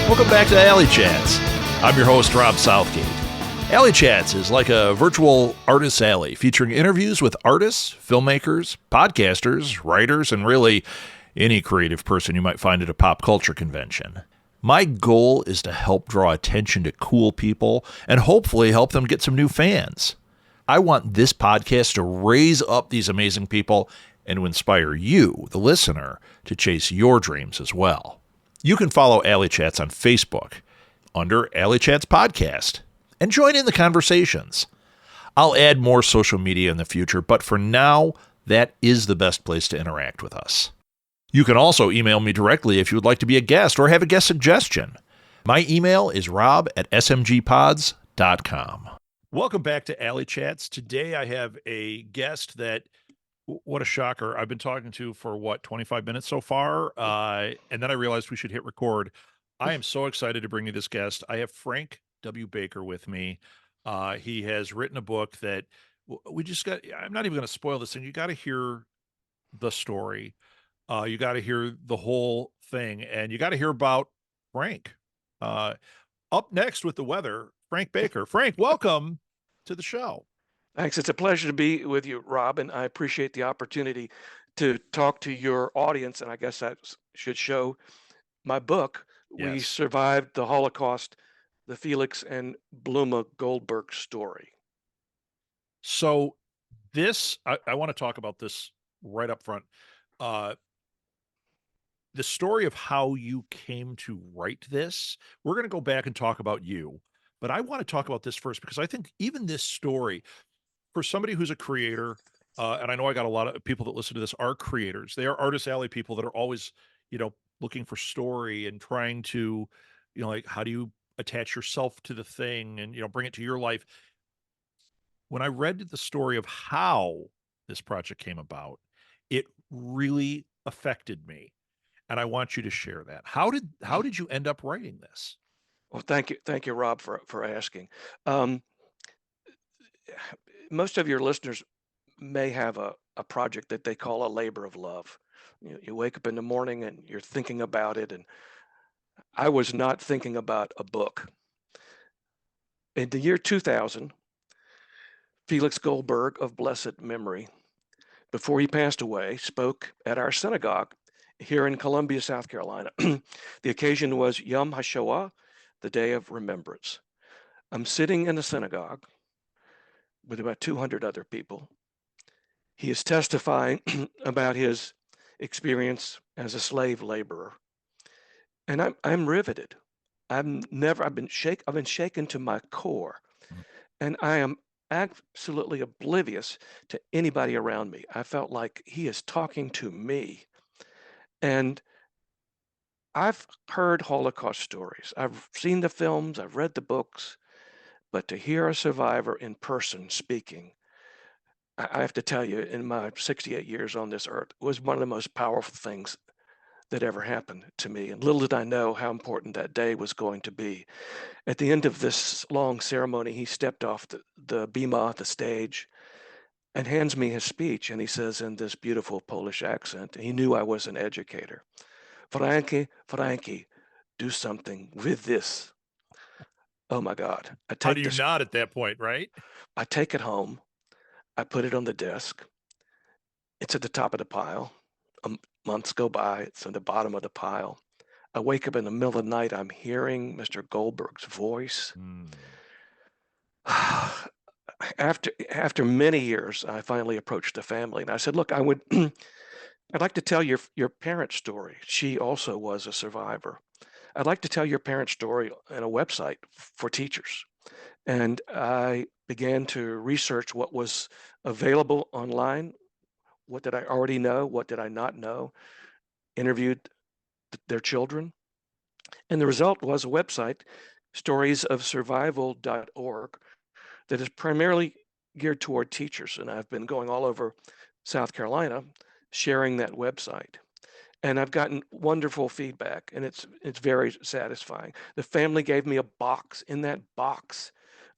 Welcome back to Alley Chats. I'm your host, Rob Southgate. Alley Chats is like a virtual artist's alley featuring interviews with artists, filmmakers, podcasters, writers, and really any creative person you might find at a pop culture convention. My goal is to help draw attention to cool people and hopefully help them get some new fans. I want this podcast to raise up these amazing people and to inspire you, the listener, to chase your dreams as well. You can follow Alley Chats on Facebook under Alley Chats Podcast and join in the conversations. I'll add more social media in the future, but for now, that is the best place to interact with us. You can also email me directly if you would like to be a guest or have a guest suggestion. My email is rob@smgpods.com. Welcome back to Alley Chats. Today I have a guest that, what a shocker, I've been talking to for 25 minutes so far, and then I realized we should hit record. I am so excited to bring you this guest. I have Frank W. Baker with me. He has written a book that we just got, I'm not even going to spoil this thing. You got to hear the story. You got to hear the whole thing, and you got to hear about Frank. Up next with the weather, Frank Baker. Frank, welcome to the show. Thanks. It's a pleasure to be with you, Rob, and I appreciate the opportunity to talk to your audience. And I guess that should show my book, We Yes. Survived the Holocaust, the Felix and Bluma Goldberg story. So this, I want to talk about this right up front. The story of how you came to write this, we're going to go back and talk about you, but I want to talk about this first because I think even this story, for somebody who's a creator, and I know I got a lot of people that listen to this are creators. They are artist alley people that are always, looking for story and trying to, like, how do you attach yourself to the thing and, bring it to your life. When I read the story of how this project came about, it really affected me. And I want you to share that. How did you end up writing this? Well, thank you, Rob, for asking. Most of your listeners may have a project that they call a labor of love. You wake up in the morning and you're thinking about it, and I was not thinking about a book. In the year 2000, Felix Goldberg of blessed memory, before he passed away, spoke at our synagogue here in Columbia, South Carolina. The occasion was Yom HaShoah, the Day of Remembrance. I'm sitting in the synagogue with about 200 other people. He is testifying about his experience as a slave laborer. And I'm riveted. I've been shaken to my core. And I am absolutely oblivious to anybody around me. I felt like he is talking to me. And I've heard Holocaust stories. I've seen the films, I've read the books, but to hear a survivor in person speaking, I have to tell you, in my 68 years on this earth, was one of the most powerful things that ever happened to me. And little did I know how important that day was going to be. At the end of this long ceremony, he stepped off the bima, the stage, and hands me his speech. And he says in this beautiful Polish accent, he knew I was an educator, Frankie, do something with this. Oh my God. How do you not at that point, right? I take it home. I put it on the desk. It's at the top of the pile. Months go by. It's on the bottom of the pile. I wake up in the middle of the night. I'm hearing Mr. Goldberg's voice. After many years, I finally approached the family and I said, "Look, I'd like to tell your parents' story. She also was a survivor. I'd like to tell your parents' story on a website for teachers." And I began to research what was available online. What did I already know? What did I not know? Interviewed their children. And the result was a website, storiesofsurvival.org, that is primarily geared toward teachers. And I've been going all over South Carolina sharing that website. And I've gotten wonderful feedback, and it's very satisfying. The family gave me a box. In that box,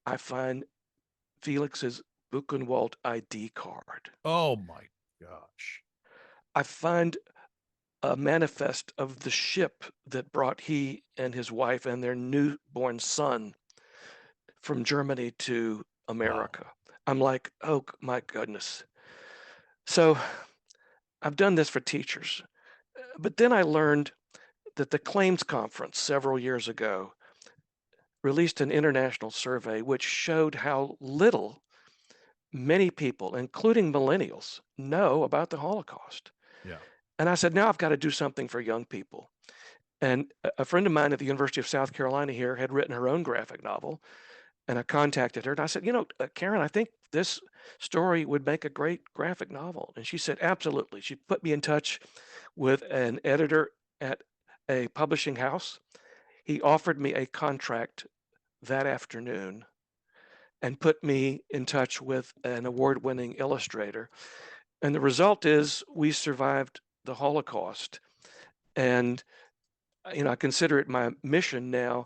I find Felix's Buchenwald ID card. Oh my gosh. I find a manifest of the ship that brought he and his wife and their newborn son from Germany to Wow. America. I'm like, oh my goodness. So I've done this for teachers. But then I learned that the claims conference several years ago released an international survey which showed how little many people, including millennials, know about the Holocaust. Yeah. And I said, now I've got to do something for young people. And a friend of mine at the University of South Carolina here had written her own graphic novel. And I contacted her and I said, Karen, I think this story would make a great graphic novel. And she said, absolutely. She put me in touch with an editor at a publishing house. He offered me a contract that afternoon and put me in touch with an award winning illustrator. And the result is we survived the Holocaust. And, I consider it my mission now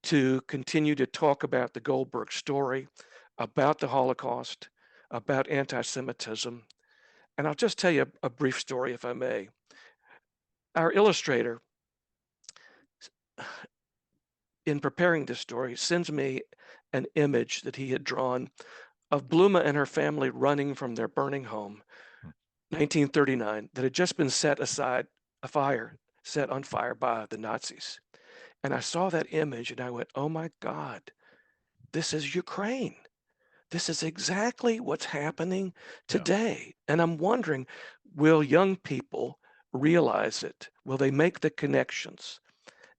to continue to talk about the Goldberg story, about the Holocaust, about anti Semitism. And I'll just tell you a brief story, if I may. Our illustrator, in preparing this story, sends me an image that he had drawn of Bluma and her family running from their burning home, Hmm. 1939, that had just been set on fire by the Nazis. And I saw that image and I went, oh my God, this is Ukraine. This is exactly what's happening Yeah. today. And I'm wondering, will young people realize it? Will they make the connections?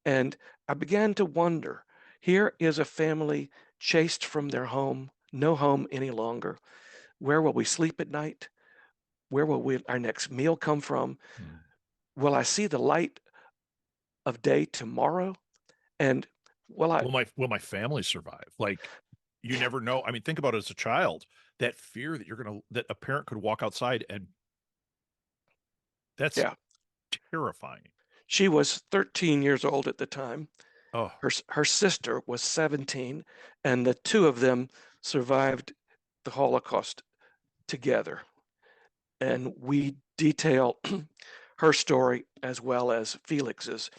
And I began to wonder, here is a family chased from their home, no home any longer. Where will we sleep at night? Where will our next meal come from? Hmm. Will I see the light of day tomorrow? And will I, Will my family survive? Like, you never know. I mean, think about it as a child, that fear that that a parent could walk outside, and that's yeah, terrifying. she was 13 years old at the time. Oh, Her sister was 17, and the two of them survived the Holocaust together. And we detail her story as well as Felix's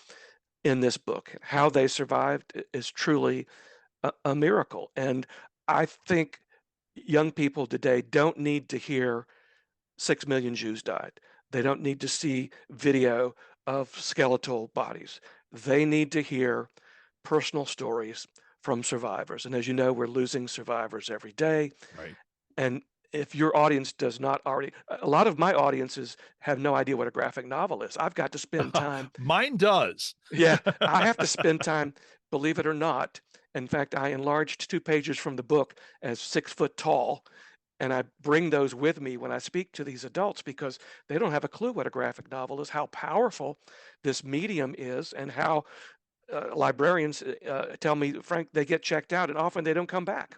in this book. How they survived is truly a miracle. And I think young people today don't need to hear 6 million Jews died. They don't need to see video of skeletal bodies. They need to hear personal stories from survivors. And as you know, we're losing survivors every day. right. And if your audience does not already, a lot of my audiences have no idea what a graphic novel is. I've got to spend time. Mine does. Yeah, I have to spend time, believe it or not. In fact, I enlarged 2 pages from the book as 6 foot tall. And I bring those with me when I speak to these adults because they don't have a clue what a graphic novel is, how powerful this medium is, and how librarians tell me, Frank, they get checked out and often they don't come back.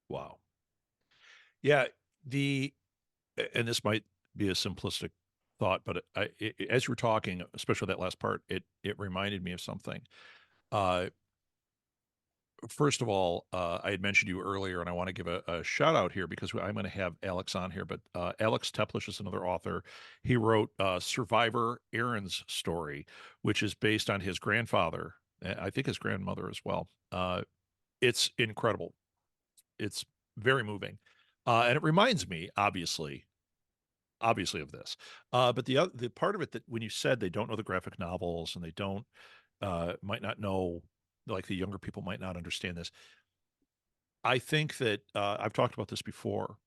Wow. Yeah. And this might be a simplistic thought, but as you were talking, especially that last part, it reminded me of something. Uh, First of all, I had mentioned you earlier, and I want to give a shout out here because I'm going to have Alex on here. But Alex Teplish is another author. He wrote Survivor Aaron's Story, which is based on his grandfather, I think his grandmother as well. It's incredible. It's very moving. And it reminds me, obviously of this. But the part of it that when you said they don't know the graphic novels and they don't might not know, like the younger people might not understand this. I think that I've talked about this before.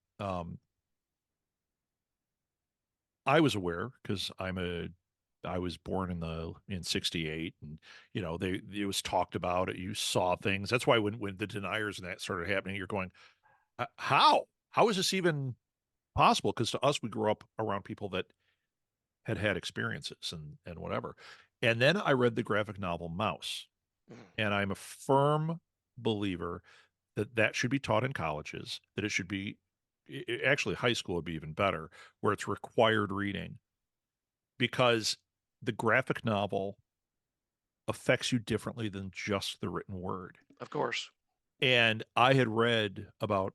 I was aware because I was born in '68, and it was talked about. You saw things. That's why when the deniers and that started happening, you're going, how is this even possible? Because to us, we grew up around people that had experiences and whatever. And then I read the graphic novel Mouse, Mm. and I'm a firm believer that that should be taught in colleges, that it should be actually high school would be even better, where it's required reading because the graphic novel affects you differently than just the written word. Of course. And I had read about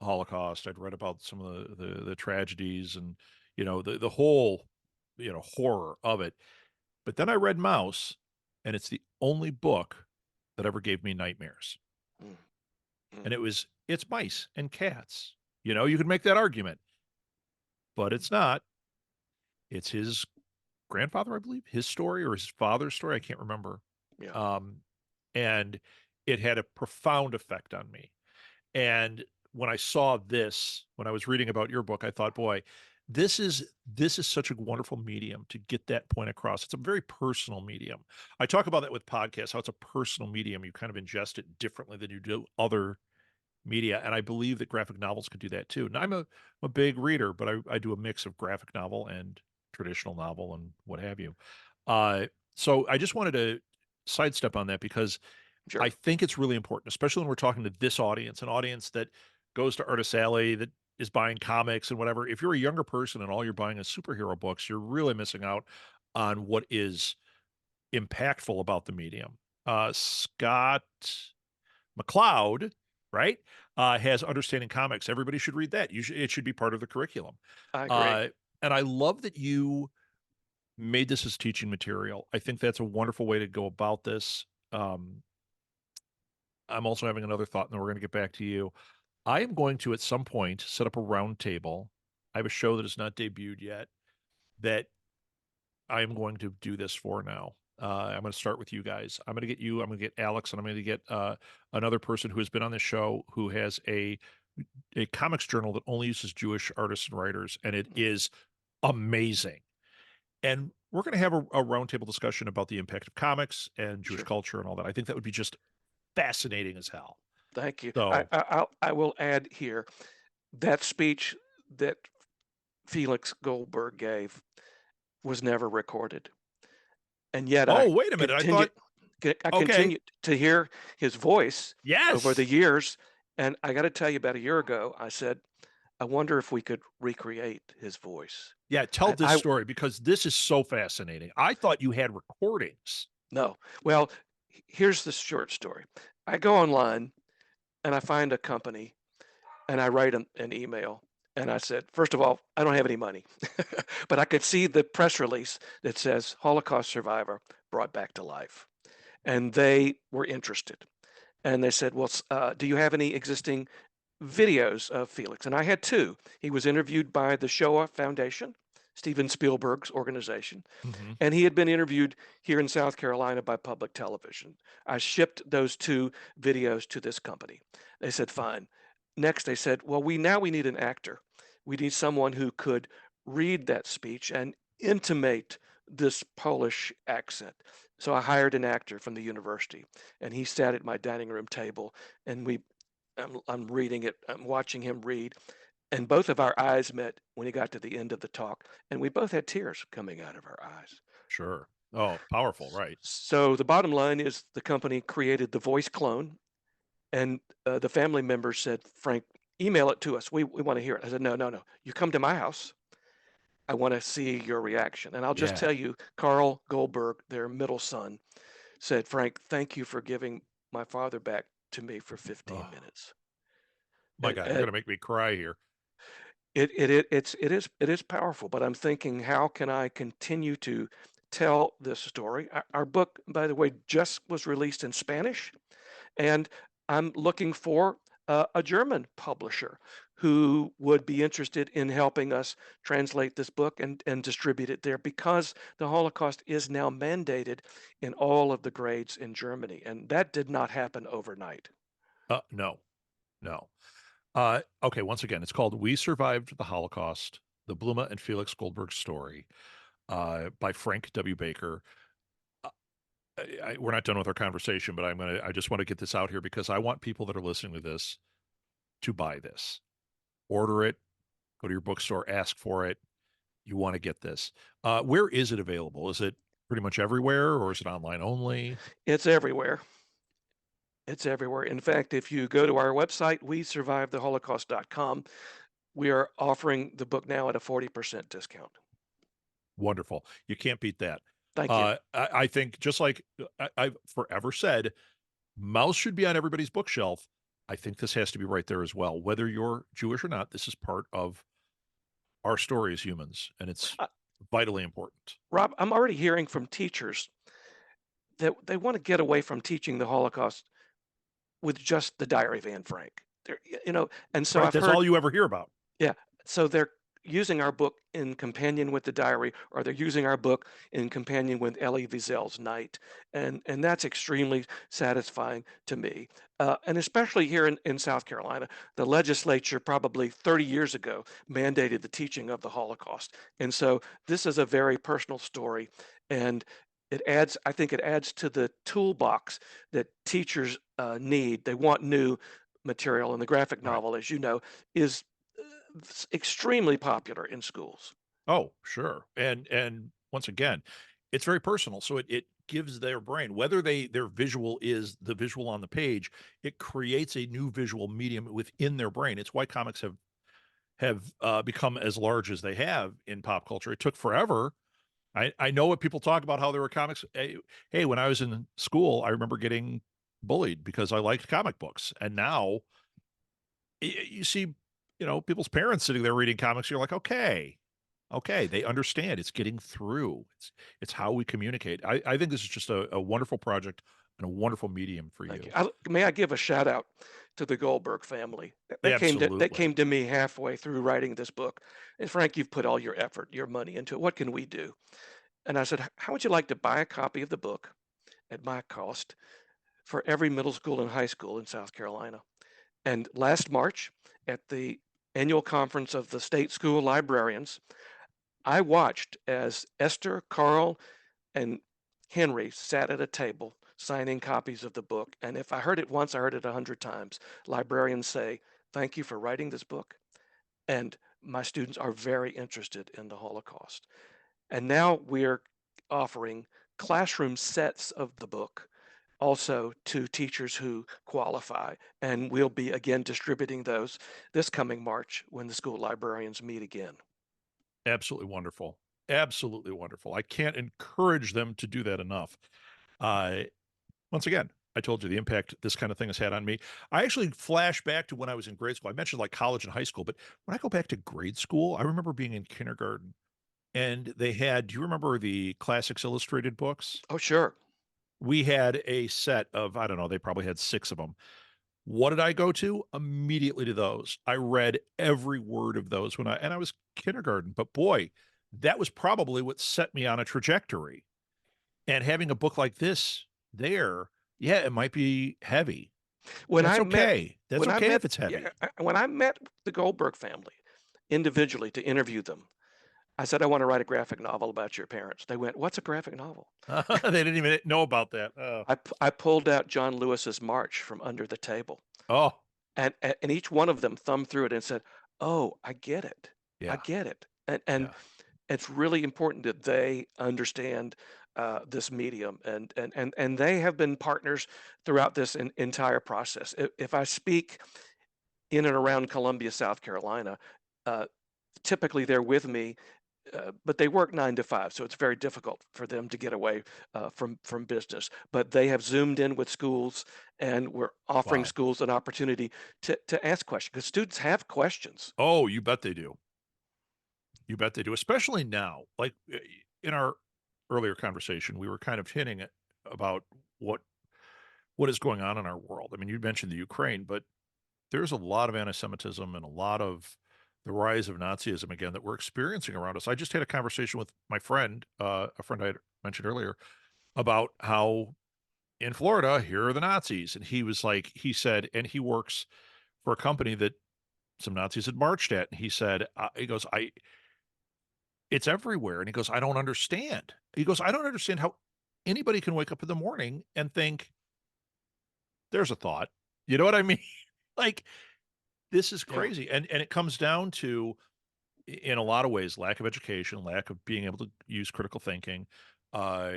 Holocaust. I'd read about some of the tragedies and the whole. horror of it. But then I read Mouse, and it's the only book that ever gave me nightmares. Mm, mm. And it's mice and cats. You could make that argument, but it's not. It's his grandfather, I believe, his story or his father's story. I can't remember. Yeah, Um, and it had a profound effect on me. And when I saw this, when I was reading about your book, I thought, boy, this is such a wonderful medium to get that point across. It's a very personal medium. I talk about that with podcasts, how it's a personal medium. You kind of ingest it differently than you do other media. And I believe that graphic novels could do that too. And I'm a big reader, but I do a mix of graphic novel and traditional novel and what have you. Uh, so I just wanted to sidestep on that because I sure. think it's really important, especially when we're talking to this audience, an audience that goes to Artist Alley, that is buying comics and whatever. If you're a younger person and all you're buying is superhero books, you're really missing out on what is impactful about the medium. Scott McCloud, right, has Understanding Comics. Everybody should read that. It should be part of the curriculum. I agree. Uh, and I love that you made this as teaching material. I think that's a wonderful way to go about this. I'm also having another thought, and then we're going to get back to you. I am going to, at some point, set up a round table. I have a show that is not debuted yet that I am going to do this for now. I'm going to start with you guys. I'm going to get you. I'm going to get Alex, and I'm going to get another person who has been on the show who has a comics journal that only uses Jewish artists and writers, and it is amazing. And we're going to have a roundtable discussion about the impact of comics and Jewish Sure. culture and all that. I think that would be just fascinating as hell. Thank you. So, I will add here that speech that Felix Goldberg gave was never recorded, and yet I oh, wait a minute. I continue thought, I okay, continue to hear his voice over the yes. years. And I got to tell you, about a year ago, I said, I wonder if we could recreate his voice. Yeah, tell And this story because this is so fascinating. I thought you had recordings. no, well, here's the short story. I go online and I find a company and I write an email. And I said, first of all, I don't have any money, but I could see the press release that says Holocaust survivor brought back to life. And they were interested. And they said, well, do you have any existing videos of Felix? And I had two. He was interviewed by the Shoah Foundation, Steven Spielberg's organization, Hmm. and he had been interviewed here in South Carolina by public television. I shipped those two videos to this company. They said, fine. Next, they said, well, we need an actor. We need someone who could read that speech and intimate this Polish accent. So I hired an actor from the university, and he sat at my dining room table, and I'm reading it. I'm watching him read, and both of our eyes met when he got to the end of the talk, and we both had tears coming out of our eyes. Sure. Oh, powerful, right. So the bottom line is the company created the voice clone, and the family members said, Frank, email it to us. We want to hear it. I said, no, no, no. You come to my house. I want to see your reaction. And I'll just Yeah. tell you, Carl Goldberg, their middle son, said, Frank, thank you for giving my father back to me for 15 Oh, minutes. my And, God, you're going to make me cry here. it is powerful, but I'm thinking, how can I continue to tell this story? Our book, by the way, just was released in Spanish, and I'm looking for a German publisher who would be interested in helping us translate this book and distribute it there, because the Holocaust is now mandated in all of the grades in Germany, and that did not happen overnight. No, no. Okay, once again, it's called We Survived the Holocaust, the Bluma and Felix Goldberg story by Frank W. Baker. Uh, we're not done with our conversation, but I just want to get this out here because I want people that are listening to this to buy this. Order it, go to your bookstore, ask for it. You want to get this. Where is it available? Is it pretty much everywhere or is it online only? It's everywhere. It's everywhere. In fact, if you go to our website, wesurvivedtheholocaust.com, we are offering the book now at a 40% discount. Wonderful. You can't beat that. Thank you. I think just like I've forever said, Mouse should be on everybody's bookshelf. I think this has to be right there as well. Whether you're Jewish or not, this is part of our story as humans. And it's I, vitally important. Rob, I'm already hearing from teachers that they want to get away from teaching the Holocaust with just the Diary of Anne Frank. And so Right? I've That's heard, all you ever hear about. yeah. So they're using our book in companion with the diary, or they're using our book in companion with Elie Wiesel's Night, and that's extremely satisfying to me. And especially here in South Carolina, the legislature probably 30 years ago mandated the teaching of the Holocaust, and so this is a very personal story, and I think it adds to the toolbox that teachers need. They want new material, and the graphic Right. novel, as you know, is extremely popular in schools. Oh, sure. And once again, it's very personal. So it gives their brain, whether their visual is the visual on the page, it creates a new visual medium within their brain. It's why comics have become as large as they have in pop culture. It took forever. I know what people talk about how there were comics. Hey, when I was in school, I remember getting bullied because I liked comic books. And now you see, people's parents sitting there reading comics. You're like, okay, they understand. It's getting through. It's how we communicate. I think this is just a wonderful project and a wonderful medium for Thank you. you. May I give a shout out to the Goldberg family? That Absolutely. came to me halfway through writing this book. And Frank, you've put all your effort, your money into it. What can we do? And I said, how would you like to buy a copy of the book at my cost for every middle school and high school in South Carolina? And last March, at the annual conference of the state school librarians, I watched as Esther, Carl, and Henry sat at a table signing copies of the book. And if I heard it once, I heard it 100 times. Librarians say, "Thank you for writing this book." And my students are very interested in the Holocaust. And now we're offering classroom sets of the book also to teachers who qualify. And we'll be again distributing those this coming March when the school librarians meet again. Absolutely wonderful. Absolutely wonderful. I can't encourage them to do that enough. Uh, Once again, I told you the impact this kind of thing has had on me. I actually flash back to when I was in grade school. I mentioned like college and high school, but when I go back to grade school, I remember being in kindergarten and they had, do you remember the Classics Illustrated books? Oh, sure. We had a set of, I don't know, they probably had six of them. What did I go to? Immediately to those. I read every word of those and I was kindergarten, but boy, that was probably what set me on a trajectory. And having a book like this there, yeah, it might be heavy. When That's I met okay. That's okay if it's yeah, heavy. when I met the Goldberg family individually to interview them, I said, "I want to write a graphic novel about your parents." They went, "What's a graphic novel?" They didn't even know about that. I pulled out John Lewis's March from under the table, Oh, and each one of them thumbed through it and said, "Oh, I get it. I yeah, get it." And yeah. it's really important that they understand this medium, and they have been partners throughout this entire process. If I speak in and around Columbia, South Carolina, uh, typically they're with me, but they work 9 to 5, so it's very difficult for them to get away from business. But they have zoomed in with schools, and we're offering Wow. schools an opportunity to ask questions because students have questions. Oh, you bet they do. You bet they do, especially now. Like in our earlier conversation, we were kind of hinting about what what is going on in our world. I mean, you mentioned the Ukraine, but there's a lot of anti-Semitism and a lot of the rise of Nazism again that we're experiencing around us. I just had a conversation with my friend, a friend I had mentioned earlier, about how in Florida, here are the Nazis. And he was like, he said, and he works for a company that some Nazis had marched at. And he said, he goes, it's everywhere. And he goes, I don't understand. He goes, I don't understand how anybody can wake up in the morning and think there's a thought. You know what I mean? Like, this is Yeah. crazy. And it comes down to, in a lot of ways, lack of education, lack of being able to use critical thinking, uh,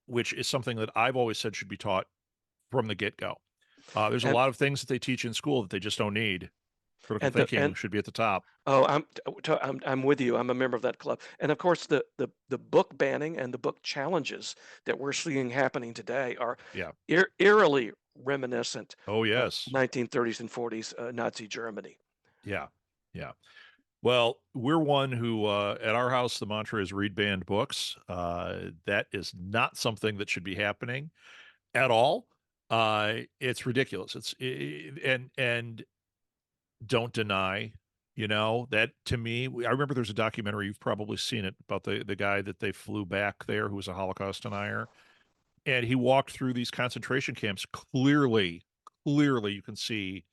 which is something that I've always said should be taught from the get-go. There's a And lot of things that they teach in school that they just don't need. Critical and the thinking and should be at the top. oh, I'm with you. I'm a member of that club. And of course, the book banning and the book challenges that we're seeing happening today are Yeah. eerily reminiscent Oh, of yes. 1930s and 40s Nazi Germany. Yeah. Yeah. Well, we're one who, at our house, the mantra is read banned books. That is not something that should be happening at all. It's ridiculous. And don't deny, that to me, I remember there's a documentary, you've probably seen it, about the guy that they flew back there who was a Holocaust denier. And he walked through these concentration camps. Clearly, you can see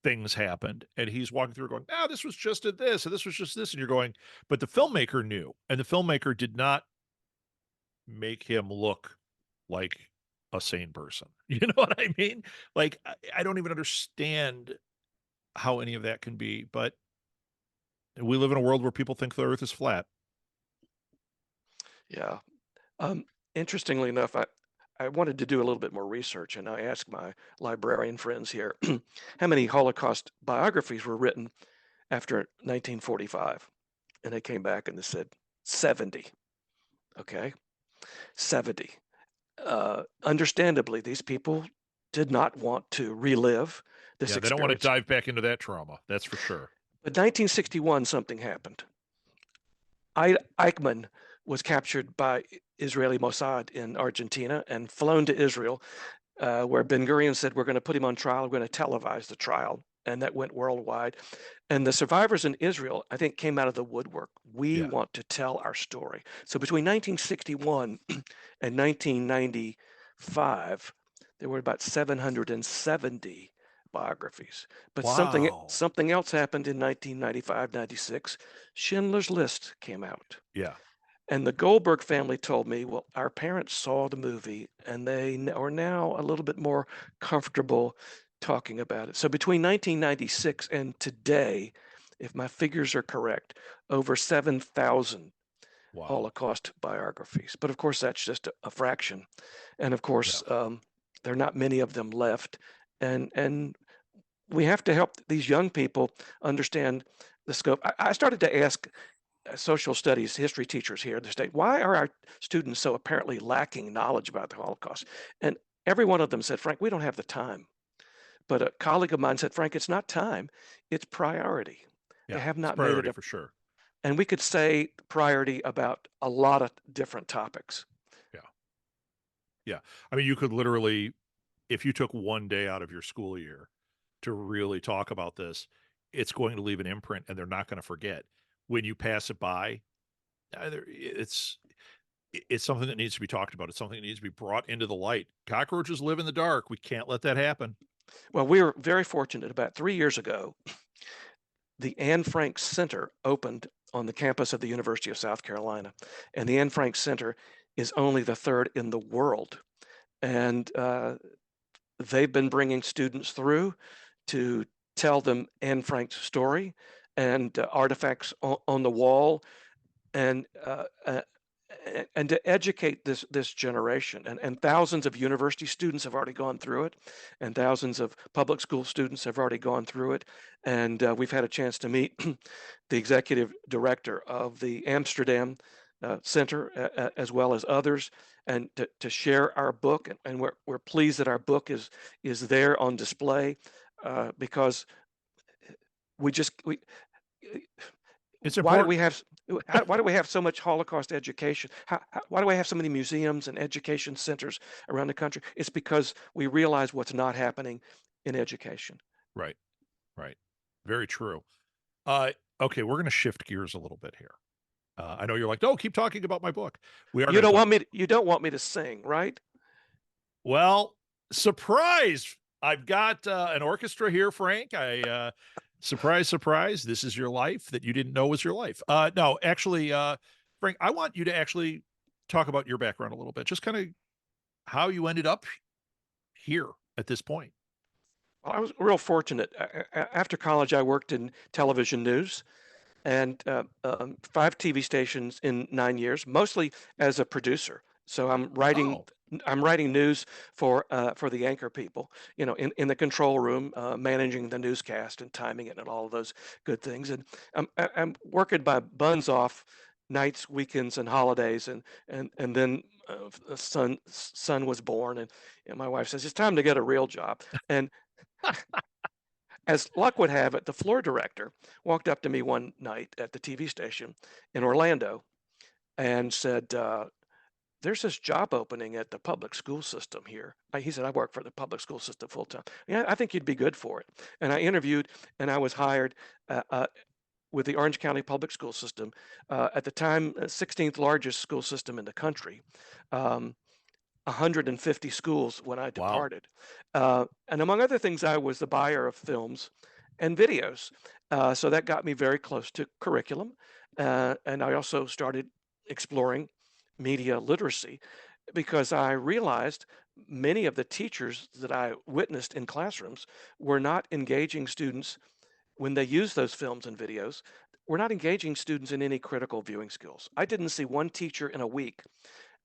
things happened. And he's walking through going, "Ah, this was just a this, and this was just this." And you're going, but the filmmaker knew, and the filmmaker did not make him look like a sane person. You know what I mean? Like, I don't even understand how any of that can be, but we live in a world where people think the earth is flat. Yeah. Um, Interestingly enough, I wanted to do a little bit more research, and I asked my librarian friends here how many Holocaust biographies were written after 1945. And they came back and they said 70. Okay, 70. Understandably, these people did not want to relive this Yeah, they don't want to experience. dive back into that trauma. That's for sure. But 1961, something happened. Eichmann was captured by Israeli Mossad in Argentina and flown to Israel, where Ben Gurion said, "We're going to put him on trial. We're going to televise the trial." And that went worldwide. And the survivors in Israel, I think, came out of the woodwork. We Yeah. want to tell our story. So between 1961 and 1995, there were about 770 biographies. But Wow. something else happened in 1995, 96. Schindler's List came out. Yeah. And the Goldberg family told me, well, our parents saw the movie and they are now a little bit more comfortable talking about it. So between 1996 and today, if my figures are correct, over 7,000 Wow. Holocaust biographies. But of course, that's just a fraction. And of Yeah. course, there are not many of them left. And we have to help these young people understand the scope. I started to ask social studies history teachers here in the state, why are our students so apparently lacking knowledge about the Holocaust? And every one of them said, Frank, we don't have the time. But a colleague of mine said, Frank, it's not time, it's priority. They Yeah. have It's not made it priority a, for sure. and we could say priority about a lot of different topics. Yeah. Yeah. I mean, you could literally, if you took one day out of your school year to really talk about this, it's going to leave an imprint and they're not going to forget. When you pass it by, it's something that needs to be talked about. It's something that needs to be brought into the light. Cockroaches live in the dark. We can't let that happen. Well, we were very fortunate. About 3 years ago, the Anne Frank Center opened on the campus of the University of South Carolina. And the Anne Frank Center is only the third in the world. And they've been bringing students through to tell them Anne Frank's story and artifacts on the wall, and and to educate this generation. And thousands of university students have already gone through it, and thousands of public school students have already gone through it. And we've had a chance to meet the executive director of the Amsterdam Center, as well as others, and to share our book. And we're pleased that our book is there on display, because we It's why do we important. have why do we have so much Holocaust education? Why do we have so many museums and education centers around the country? It's because we realize what's not happening in education. Right. Right. Very true. Uh, okay, we're going to shift gears a little bit here. I know you're like, no, keep talking about my book. We are going to talk. You don't want me to sing, right? Well, surprise! I've got an orchestra here, Frank. Surprise, surprise. This is your life that you didn't know was your life. No, actually, Frank, I want you to actually talk about your background a little bit, just kind of how you ended up here at this point. Well, I was real fortunate. After college, I worked in television news and 5 TV stations in 9 years, mostly as a producer. So Oh, I'm writing news for the anchor people, in the control room, managing the newscast and timing it and all of those good things. And I'm working my buns off nights, weekends, and holidays. And then the son was born, and my wife says it's time to get a real job. And As luck would have it, the floor director walked up to me one night at the TV station in Orlando and said, there's this job opening at the public school system here. He said, I work for the public school system full time. Yeah, I think you'd be good for it. And I interviewed and I was hired uh, uh, with the Orange County public school system, at the time, 16th largest school system in the country. Um, 150 schools when I Wow. departed. And among other things, I was the buyer of films and videos. So that got me very close to curriculum. And I also started exploring media literacy because I realized many of the teachers that I witnessed in classrooms were not engaging students when they use those films and videos. We're not engaging students in any critical viewing skills. I didn't see one teacher in a week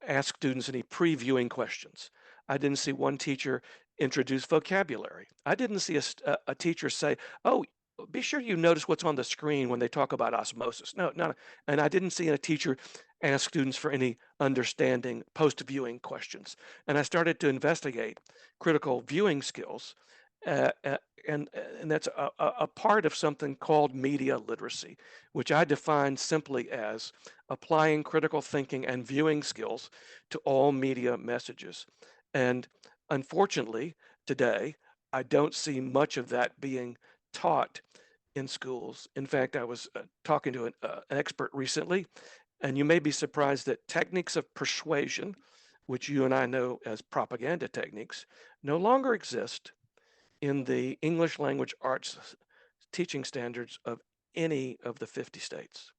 ask students any previewing questions. I didn't see one teacher introduce vocabulary. I didn't see a teacher say, oh, be sure you notice what's on the screen when they talk about osmosis. No, no. And I didn't see a teacher ask students for any understanding post-viewing questions. And I started to investigate critical viewing skills. Uh, uh, and that's a part of something called media literacy, which I define simply as applying critical thinking and viewing skills to all media messages. And unfortunately, today, I don't see much of that being taught in schools. In fact, I was talking to an expert recently, and you may be surprised that techniques of persuasion, which you and I know as propaganda techniques, no longer exist in the English language arts teaching standards of any of the 50 states.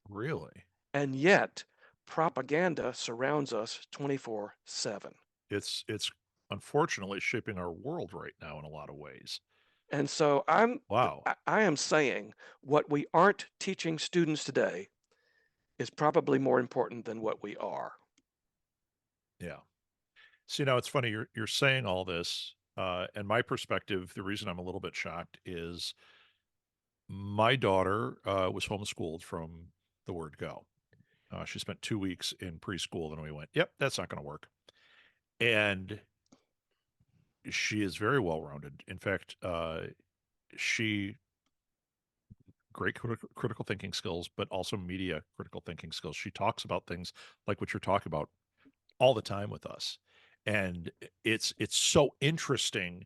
Really? And yet, propaganda surrounds us 24/7. It's unfortunately shaping our world right now in a lot of ways. And so Wow. I am saying what we aren't teaching students today is probably more important than what we are. Yeah. See, now it's funny you're saying all this, and my perspective, the reason I'm a little bit shocked is my daughter was homeschooled from the word go. She spent 2 weeks in preschool, and we went, "Yep, that's not going to work." And she is very well rounded. In fact, she great critical thinking skills, but also media critical thinking skills. She talks about things like what you're talking about all the time with us, and it's so interesting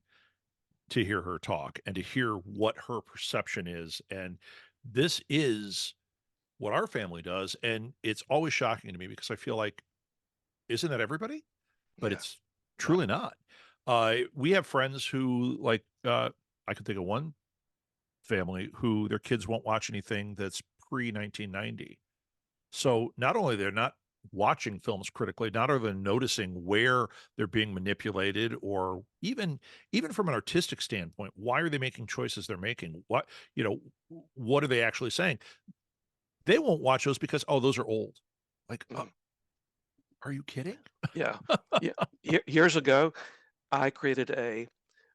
to hear her talk and to hear what her perception is. And this is what our family does, and it's always shocking to me because I feel like, isn't that everybody? But Yeah. it's No. truly not. We have friends who like I could think of one family who their kids won't watch anything that's pre 1990. So not only they're not watching films critically, not are they noticing where they're being manipulated, or even from an artistic standpoint, why are they making choices they're making? What are they actually saying? They won't watch those because, oh, those are old. Like, Mm. are you kidding? Yeah. Yeah. Years ago, I created a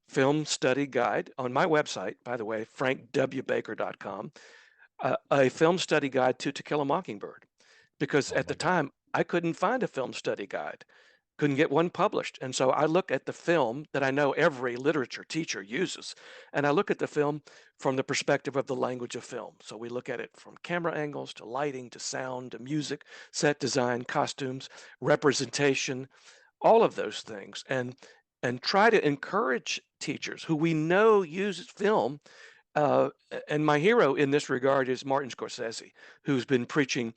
film study guide on my website, by the way, frankwbaker.com, a film study guide to Kill a Mockingbird, because Oh at the my God. time I couldn't find a film study guide, couldn't get one published. And so I look at the film that I know every literature teacher uses, and I look at the film from the perspective of the language of film. So we look at it from camera angles to lighting to sound to music, set design, costumes, representation, all of those things, and try to encourage teachers who we know use film. And my hero in this regard is Martin Scorsese, who's been preaching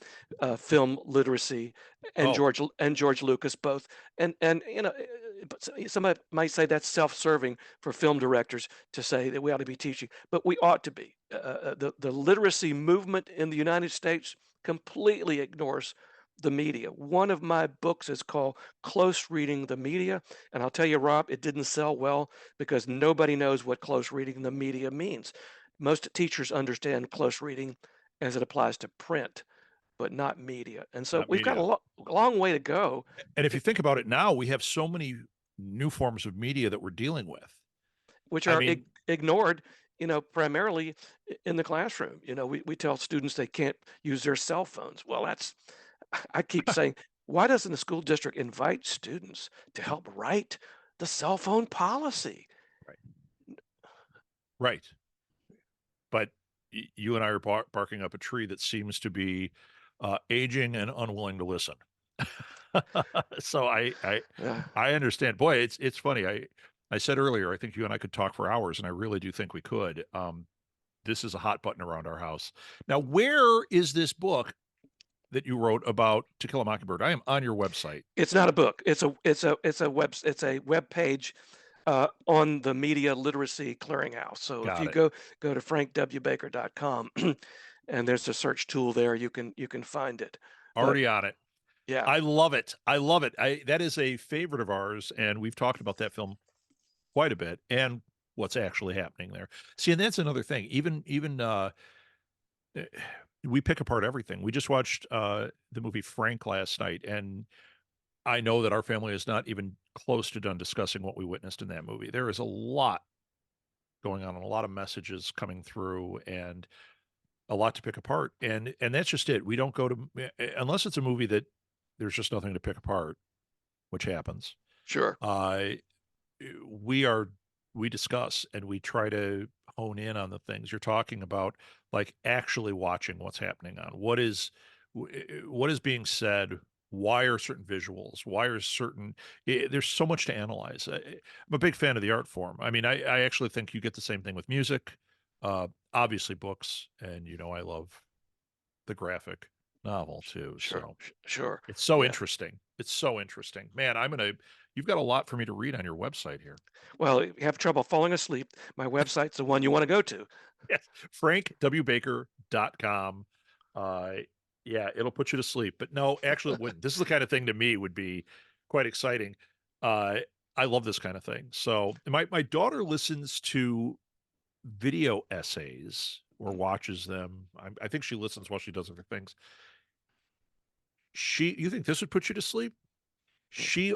film literacy, and Oh, George Lucas both. And but somebody might say that's self-serving for film directors to say that we ought to be teaching, but we ought to be. The literacy movement in the United States completely ignores the media. One of my books is called Close Reading the Media, and I'll tell you, Rob, it didn't sell well because nobody knows what close reading the media means. Most teachers understand close reading as it applies to print, but not media. And so not we've got a media. long way to go, And if you think about it now, we have so many new forms of media that we're dealing with. which I are mean, ignored, primarily in the classroom. We tell students they can't use their cell phones. Well, I keep saying, why doesn't the school district invite students to help write the cell phone policy? right. Right. But you and I are barking up a tree that seems to be aging and unwilling to listen. So Uh, I understand. Boy, it's funny. I said earlier, I think you and I could talk for hours, and I really do think we could. This is a hot button around our house. Now, where is this book that you wrote about To Kill a Mockingbird? I am on your website. it's not a book. It's a web page on the Media Literacy Clearinghouse. So if Got you it. go to frankwbaker.com and there's a search tool there, you can find it. But Already on it. yeah, I love it. I love it. That is a favorite of ours, and we've talked about that film quite a bit and what's actually happening there. See, and that's another thing. Even eh, we pick apart everything. We just watched the movie Frank last night, and I know that our family is not even close to done discussing what we witnessed in that movie. There is a lot going on and a lot of messages coming through and a lot to pick apart. And that's just it. We don't go to unless it's a movie that there's just nothing to pick apart, which happens. sure, Uh we are we discuss and we try to hone in on the things you're talking about, like actually watching what's happening on what is being said. Why are certain visuals? Why are certain? There's so much to analyze. I'm a big fan of the art form. I mean, I actually think you get the same thing with music, obviously books, and I love the graphic novel too. sure, So sure. it's so Yeah. interesting. It's so interesting, man. You've got a lot for me to read on your website here. Well, if you have trouble falling asleep, my website's the one you want to go to. Yes, frankwbaker.com. Uh, yeah, it'll put you to sleep. But no, actually, it wouldn't. This is the kind of thing to me would be quite exciting. Uh, I love this kind of thing. So my daughter listens to video essays or watches them. I think she listens while she does other things. You think this would put you to sleep? She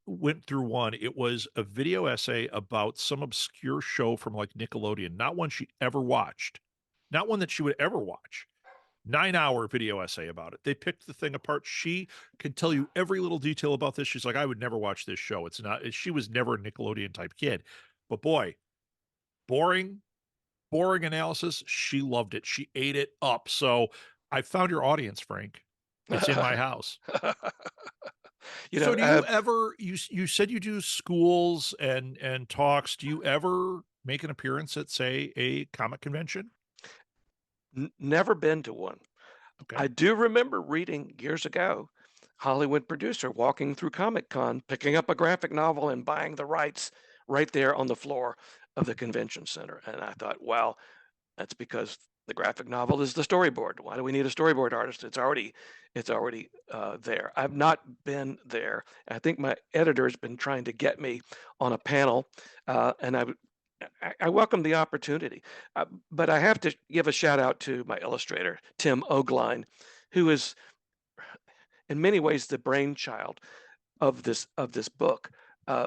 went through one. It was a video essay about some obscure show from like Nickelodeon, not one she ever watched, not one that she would ever watch. 9 hour video essay about it. They picked the thing apart. She can tell you every little detail about this. She's like, I would never watch this show. It's not, she was never a Nickelodeon type kid. But boy, boring, boring analysis. She loved it. She ate it up. So I found your audience, Frank. It's in my house. You So know, do you ever you said you do schools and talks. Do you ever make an appearance at, say, a comic convention? never been to one. Okay. I do remember reading years ago, Hollywood producer walking through Comic Con, picking up a graphic novel and buying the rights right there on the floor of the convention center. And I thought, wow, that's because the graphic novel is the storyboard. Why do we need a storyboard artist? It's already there. I've not been there. I think my editor has been trying to get me on a panel, and I welcome the opportunity. But I have to give a shout out to my illustrator, Tim Ogline, who is in many ways the brainchild of this book. Uh,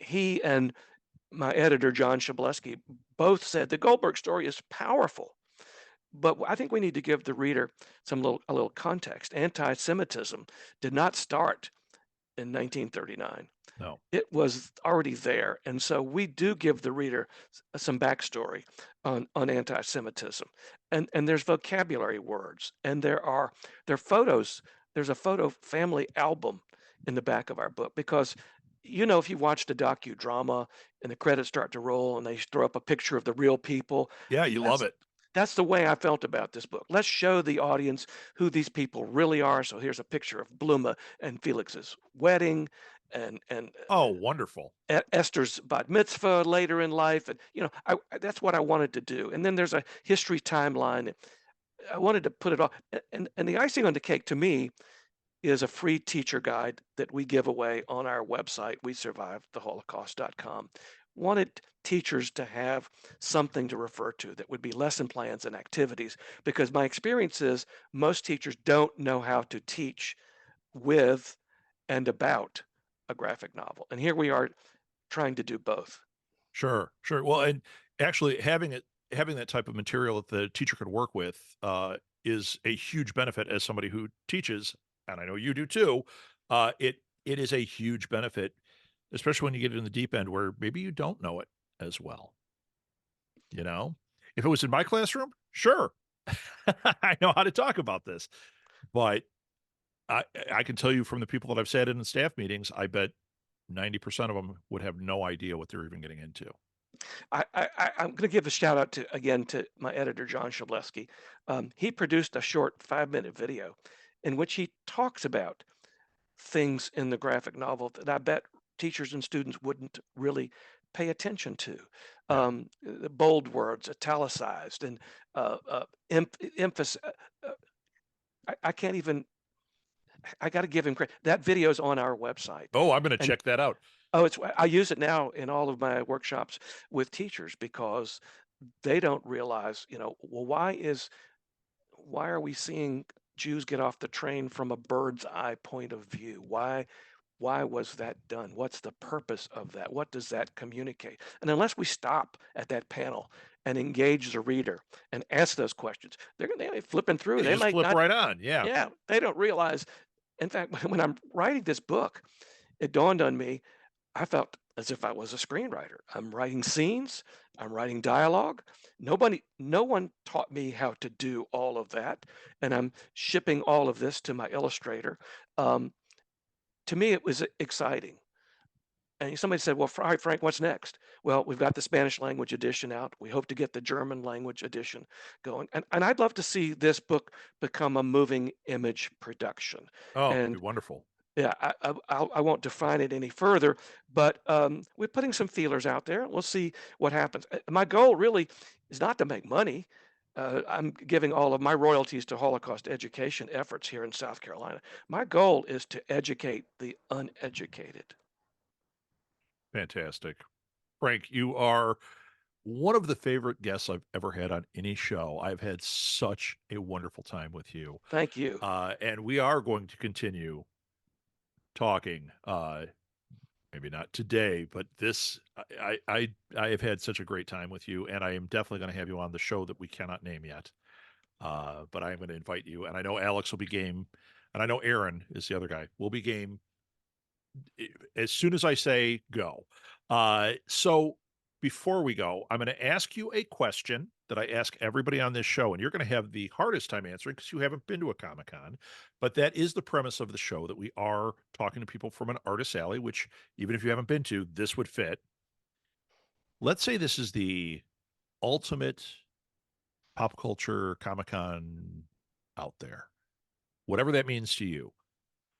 he and my editor, John Shableski, both said the Goldberg story is powerful, but I think we need to give the reader a little context. Anti-Semitism did not start in 1939. No. It was already there, and so we do give the reader some backstory on anti-Semitism, and there's vocabulary words, and there are photos. There's a photo family album in the back of our book because if you watched a docudrama and the credits start to roll and they throw up a picture of the real people, Yeah, you love that's it. that's the way I felt about this book. Let's show the audience who these people really are. So here's a picture of Bluma and Felix's wedding, and Oh, wonderful. Esther's bat mitzvah later in life, and that's what I wanted to do. And then there's a history timeline. I wanted to put it all, and the icing on the cake to me is a free teacher guide that we give away on our website, we survived the Holocaust.com. Wanted teachers to have something to refer to that would be lesson plans and activities because my experience is most teachers don't know how to teach with and about a graphic novel. And here we are trying to do both. Sure, sure. Well, and actually having that type of material that the teacher could work with is a huge benefit as somebody who teaches, and I know you do too. It is a huge benefit, especially when you get in the deep end where maybe you don't know it as well. You know, if it was in my classroom, sure, I know how to talk about this. But I, I can tell you from the people that I've sat in staff meetings, I bet 90% of them would have no idea what they're even getting into. I'm going to give a shout out to again to my editor John Shableski. He produced a short 5-minute video in which he talks about things in the graphic novel that I bet teachers and students wouldn't really pay attention to. Yeah. The bold words, italicized, and emphasis. I can't even. I got to give him credit. That video's on our website, Oh, I'm going to and check that out. oh, I use it now in all of my workshops with teachers because they don't realize, well, why are we seeing Jews get off the train from a bird's eye point of view? Why was that done? What's the purpose of that? What does that communicate? And unless we stop at that panel and engage the reader and ask those questions, they're flipping through. You They just might flip not, right on. Yeah. yeah, they don't realize. In fact, when I'm writing this book, it dawned on me I felt as if I was a screenwriter. I'm writing scenes, I'm writing dialogue. No one taught me how to do all of that, and I'm shipping all of this to my illustrator. Um, to me, it was exciting. And somebody said, "Well, all right, Frank, what's next?" Well, we've got the Spanish language edition out. We hope to get the German language edition going, and I'd love to see this book become a moving image production. Oh, it'd be And wonderful. yeah, I won't define it any further, but we're putting some feelers out there. We'll see what happens. My goal really is not to make money. I'm giving all of my royalties to Holocaust education efforts here in South Carolina. My goal is to educate the uneducated. Fantastic. Frank, you are one of the favorite guests I've ever had on any show. I've had such a wonderful time with you. Thank you. And we are going to continue talking. Maybe not today, but this I have had such a great time with you, and I am definitely going to have you on the show that we cannot name yet. But I am going to invite you, and I know Alex will be game, and I know Aaron is the other guy. Will be game as soon as I say go. So before we go, I'm going to ask you a question that I ask everybody on this show, and you're going to have the hardest time answering because you haven't been to a Comic Con. But that is the premise of the show, that we are talking to people from an artist alley, which even if you haven't been to, this would fit. Let's say this is the ultimate pop culture Comic Con out there, whatever that means to you.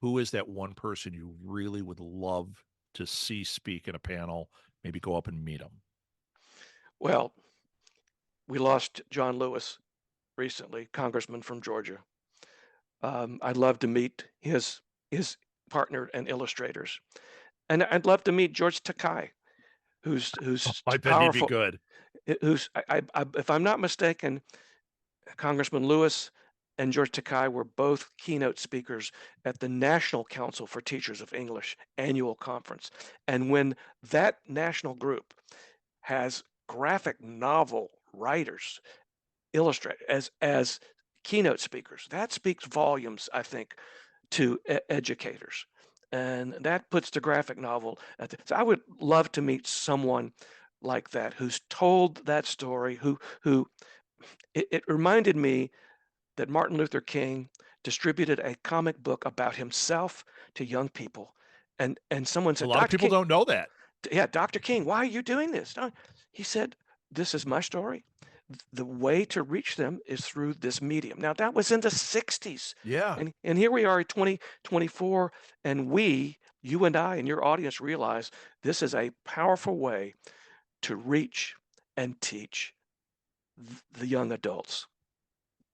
Who is that one person you really would love to see speak in a panel? Maybe go up and meet them. Well, we lost John Lewis recently, congressman from Georgia. I'd love to meet his partner and illustrators, and I'd love to meet George Takei, who's I bet he'd be powerful. good. Who's if I'm not mistaken, Congressman Lewis and George Takei were both keynote speakers at the National Council for Teachers of English annual conference. And when that national group has graphic novel writers illustrate as keynote speakers, that speaks volumes, I think, to educators. And that puts the graphic novel so I would love to meet someone like that who's told that story, who it reminded me that Martin Luther King distributed a comic book about himself to young people. And someone A said, lot of Dr. people King, don't know that. yeah, Dr. King, why are you doing this? No. He said, this is my story. The way to reach them is through this medium. Now that was in the 60s. Yeah. And here we are at 2024, and you and I and your audience realize this is a powerful way to reach and teach the young adults.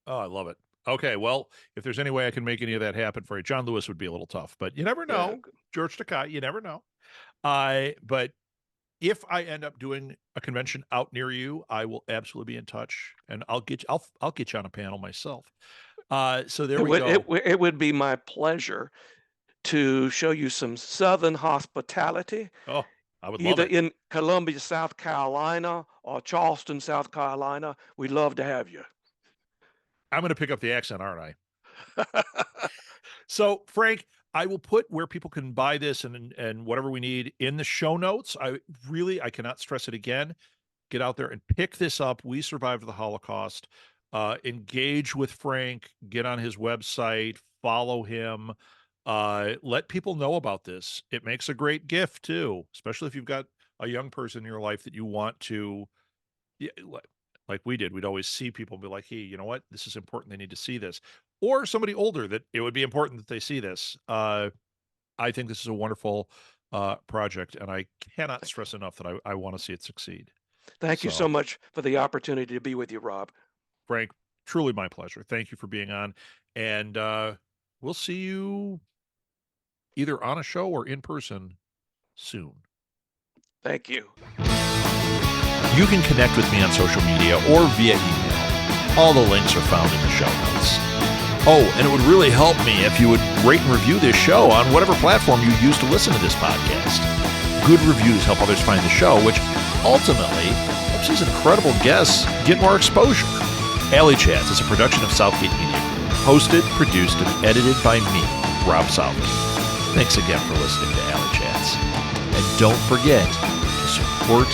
Oh, I love it. Okay, well, if there's any way I can make any of that happen for you, John Lewis would be a little tough, but you never Yeah. know. George Takei, you never know. But if I end up doing a convention out near you, I will absolutely be in touch, and I'll get you on a panel myself. So there we go. It would be my pleasure to show you some Southern hospitality, Oh, I would love either it. in Columbia, South Carolina, or Charleston, South Carolina. We'd love to have you. I'm going to pick up the accent, aren't I? So, Frank, I will put where people can buy this and whatever we need in the show notes. I cannot stress it again. get out there and pick this up. We Survived the Holocaust. Engage with Frank, get on his website, follow him, let people know about this. It makes a great gift too, especially if you've got a young person in your life that you want to, yeah, like we did. We'd always see people and be like, hey, you know what? This is important. They need to see this. Or somebody older that it would be important that they see this. I think this is a wonderful project, and I cannot stress enough that I want to see it succeed. Thank you so So, much for the opportunity to be with you, Rob. Frank, truly my pleasure. Thank you for being on, and we'll see you either on a show or in person soon. Thank you. You can connect with me on social media or via email. All the links are found in the show notes. Oh, and it would really help me if you would rate and review this show on whatever platform you use to listen to this podcast. Good reviews help others find the show, which ultimately helps these incredible guests get more exposure. Alley Chats is a production of Southgate Media Group, hosted, produced, and edited by me, Rob Southgate. Thanks again for listening to Alley Chats. And don't forget to support